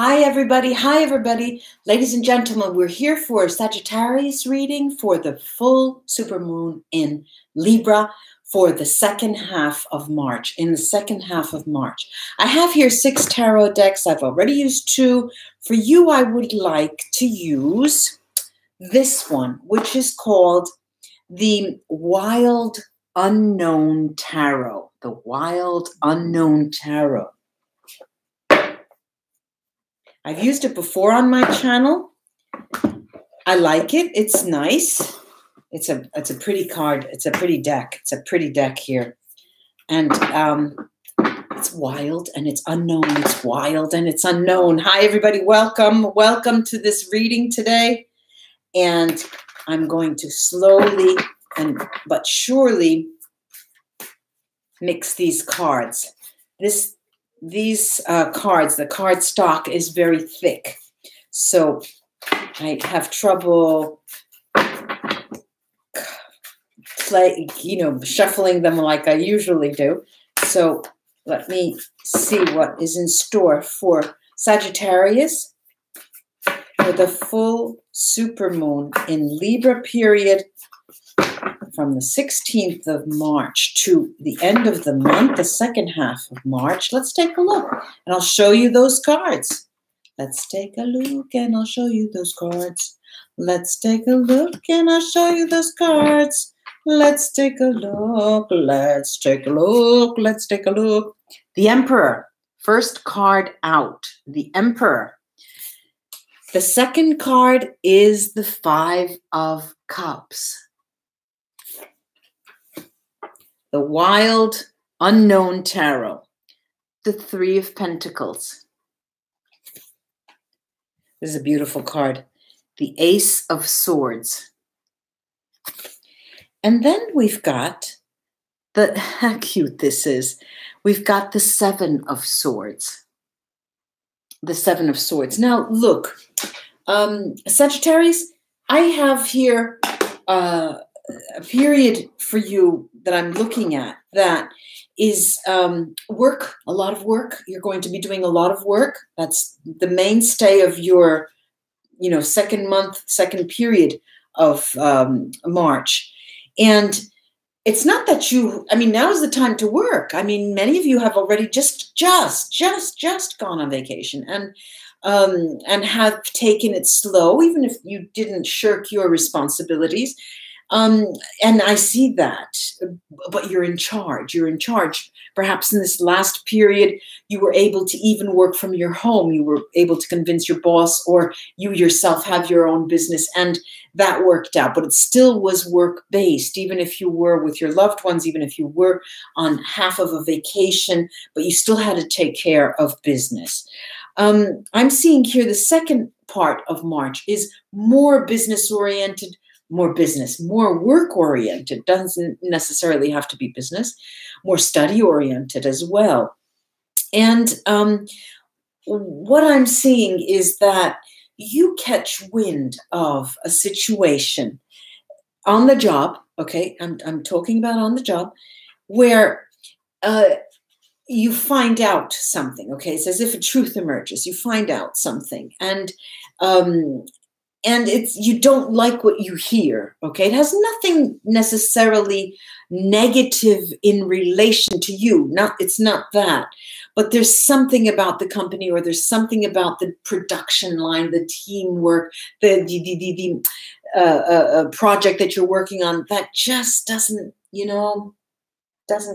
Hi, everybody. Hi, everybody. Ladies and gentlemen, we're here for Sagittarius reading for the full supermoon in Libra for the second half of March, in the second half of March. I have here 6 tarot decks. I've already used 2. For you, I would like to use this one, which is called the Wild Unknown Tarot. The Wild Unknown Tarot. I've used it before on my channel. I like it. It's nice. It's a pretty card. It's a pretty deck. It's a pretty deck here. And it's wild and it's unknown. It's wild and it's unknown. Hi, everybody. Welcome. Welcome to this reading today. And I'm going to slowly but surely mix these cards. These cards, the card stock is very thick. So I have trouble shuffling them like I usually do. So let me see what is in store for Sagittarius for the full supermoon in Libra period from the 16th of March to the end of the month, the second half of March. Let's take a look, and I'll show you those cards. Let's take a look, and I'll show you those cards. Let's take a look, and I'll show you those cards. Let's take a look. Let's take a look. Let's take a look. The Emperor. First card out. The Emperor. The second card is the 5 of Cups. The Wild Unknown Tarot. The 3 of Pentacles. This is a beautiful card. The Ace of Swords. And then we've got how cute this is. We've got the 7 of Swords. The 7 of Swords. Now, look, Sagittarius, I have here a period for you that I'm looking at that is work, a lot of work. You're going to be doing a lot of work. That's the mainstay of your, second period of March. And it's not that now is the time to work. I mean, many of you have already just gone on vacation and have taken it slow, even if you didn't shirk your responsibilities. And I see that, but you're in charge. You're in charge. Perhaps in this last period, you were able to even work from your home. You were able to convince your boss, or you yourself have your own business, and that worked out. But it still was work-based, even if you were with your loved ones, even if you were on half of a vacation, but you still had to take care of business. I'm seeing here the second part of March is more business-oriented, more work-oriented. Doesn't necessarily have to be business, more study-oriented as well. And what I'm seeing is that you catch wind of a situation on the job, okay? I'm talking about on the job, where you find out something, okay? It's as if a truth emerges. You find out something, and you don't like what you hear, okay? It has nothing necessarily negative in relation to you. It's not that. But there's something about the company, or there's something about the production line, the teamwork, the project that you're working on that just doesn't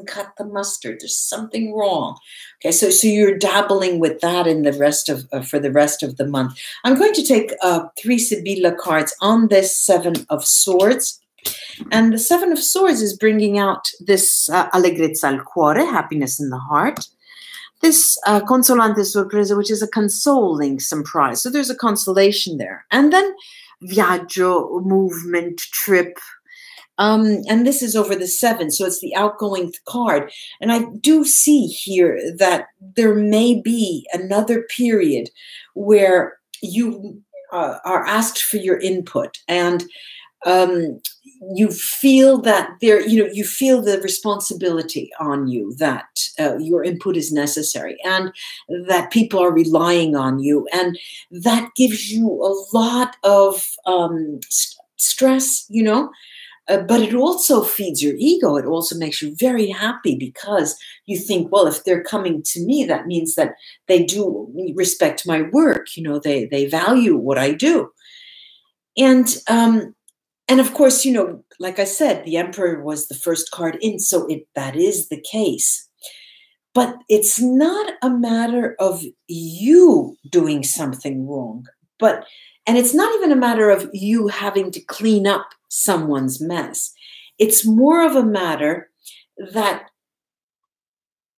cut the mustard. There's something wrong. Okay, so you're dabbling with that in the rest of for the rest of the month. I'm going to take 3 Sibilla cards on this 7 of Swords. And the 7 of Swords is bringing out this allegrezza al cuore, happiness in the heart. This consolante sorpresa, which is a consoling surprise. So there's a consolation there. And then viaggio, movement, trip. And this is over the 7, so it's the outgoing card. And I do see here that there may be another period where you are asked for your input. And um, you feel that you feel the responsibility on you that your input is necessary and that people are relying on you. And that gives you a lot of stress, but it also feeds your ego. It also makes you very happy because you think, well, if they're coming to me, that means that they do respect my work. They value what I do. And of course, like I said, the Emperor was the first card in, so that is the case. But it's not a matter of you doing something wrong, and it's not even a matter of you having to clean up someone's mess. It's more of a matter that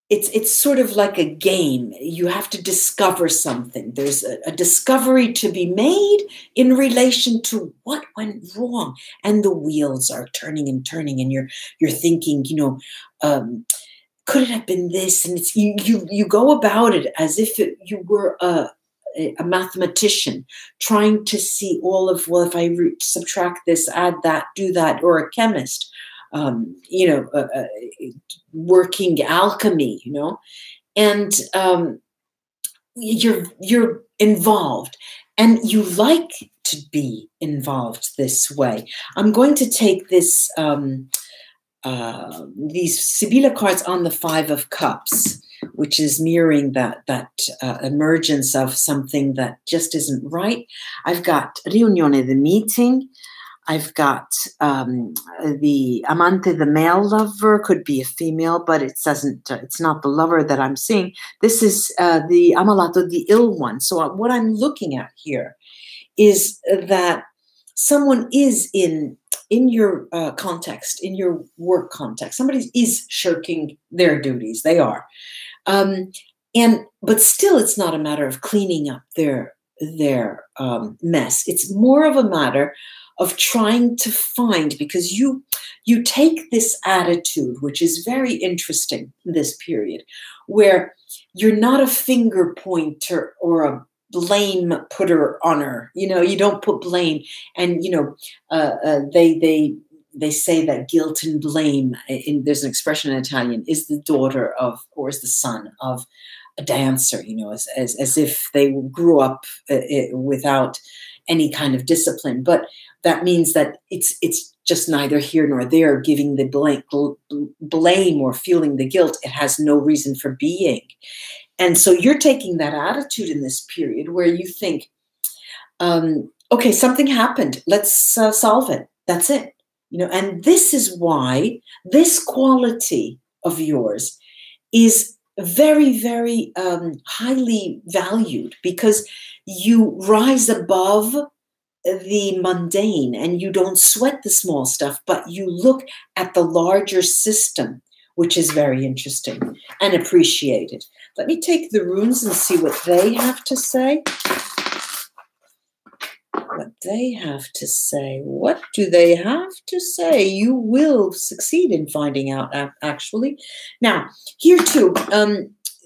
it's sort of like a game. You have to discover something. There's a discovery to be made in relation to what went wrong, and the wheels are turning and turning, and you're thinking, could it have been this? And it's you go about it as if you were a mathematician trying to see all of, well, if I subtract this, add that, do that, or a chemist. Working alchemy, and you're involved, and you like to be involved this way. I'm going to take this these Sibilla cards on the Five of Cups, which is mirroring that emergence of something that just isn't right. I've got riunione, the meeting. I've got the amante, the male lover, could be a female, but it's not the lover that I'm seeing. This is the amalato, the ill one. So what I'm looking at here is that someone is in your context, in your work context. Somebody is shirking their duties. They are. But still, it's not a matter of cleaning up their mess. It's more of a matter of trying to find, because you take this attitude, which is very interesting in this period, where you're not a finger pointer or a blame putter on her. You don't put blame, and they say that guilt and blame, there's an expression in Italian, is the daughter of, or is the son of a dancer, as if they grew up without any kind of discipline. But that means that it's just neither here nor there, giving the blame or feeling the guilt. It has no reason for being. And so you're taking that attitude in this period where you think, okay, something happened. Let's solve it. That's it. And this is why this quality of yours is very, very highly valued, because you rise above the mundane and you don't sweat the small stuff, but you look at the larger system, which is very interesting and appreciated. Let me take the runes and see what they have to say. What they have to say. What do they have to say? You will succeed in finding out, actually. Now, here too,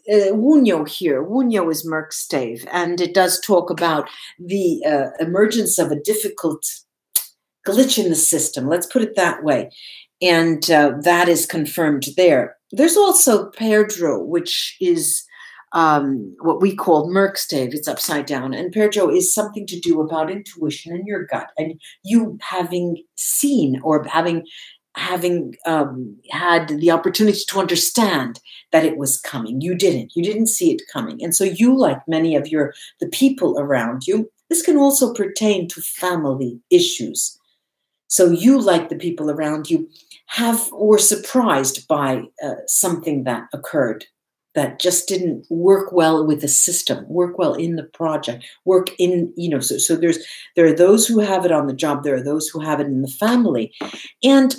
Wunyo here. Wunyo is Merkstave, and it does talk about the emergence of a difficult glitch in the system. Let's put it that way. And that is confirmed there. There's also Perdro, which is what we call Merkstave. It's upside down. And Perdro is something to do about intuition in your gut, and you having seen or having had the opportunity to understand that it was coming. You didn't see it coming. And so you, like many of the people around you, this can also pertain to family issues. So you, like the people around you, were surprised by something that occurred that just didn't work well with the system, work well in the project, work in, so there are those who have it on the job, there are those who have it in the family. And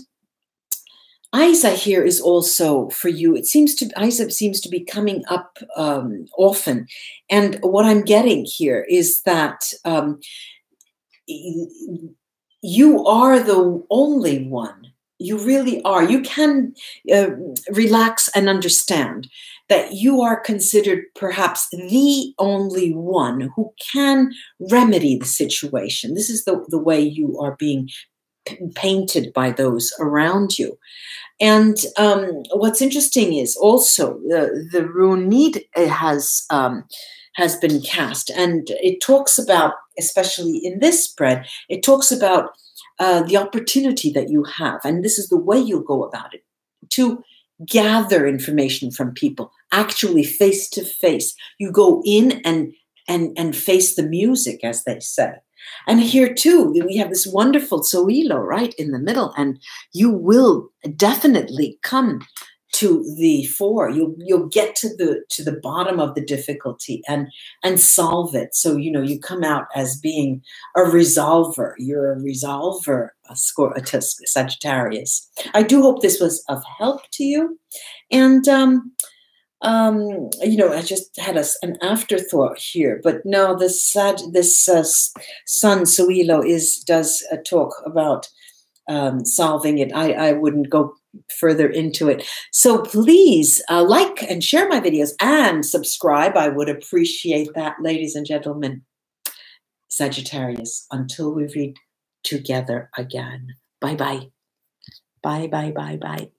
Isa here is also for you. Isa seems to be coming up often. And what I'm getting here is that you are the only one. You really are. You can relax and understand that you are considered perhaps the only one who can remedy the situation. This is the way you are being painted by those around you. And what's interesting is also the rune need has been cast, and it talks about, especially in this spread, it talks about the opportunity that you have, and this is the way you'll go about it, to gather information from people, actually face to face. You go in and face the music, as they say. And here too, we have this wonderful Soilo right in the middle, and you will definitely come to the fore. You'll get to the bottom of the difficulty and solve it. So you come out as being a resolver. You're a resolver, a Sagittarius. I do hope this was of help to you. And I just had an afterthought here, but no, this Sun Soilo does talk about solving it. I wouldn't go further into it. So please like and share my videos and subscribe. I would appreciate that, ladies and gentlemen. Sagittarius, until we read together again. Bye-bye. Bye, bye, bye, bye.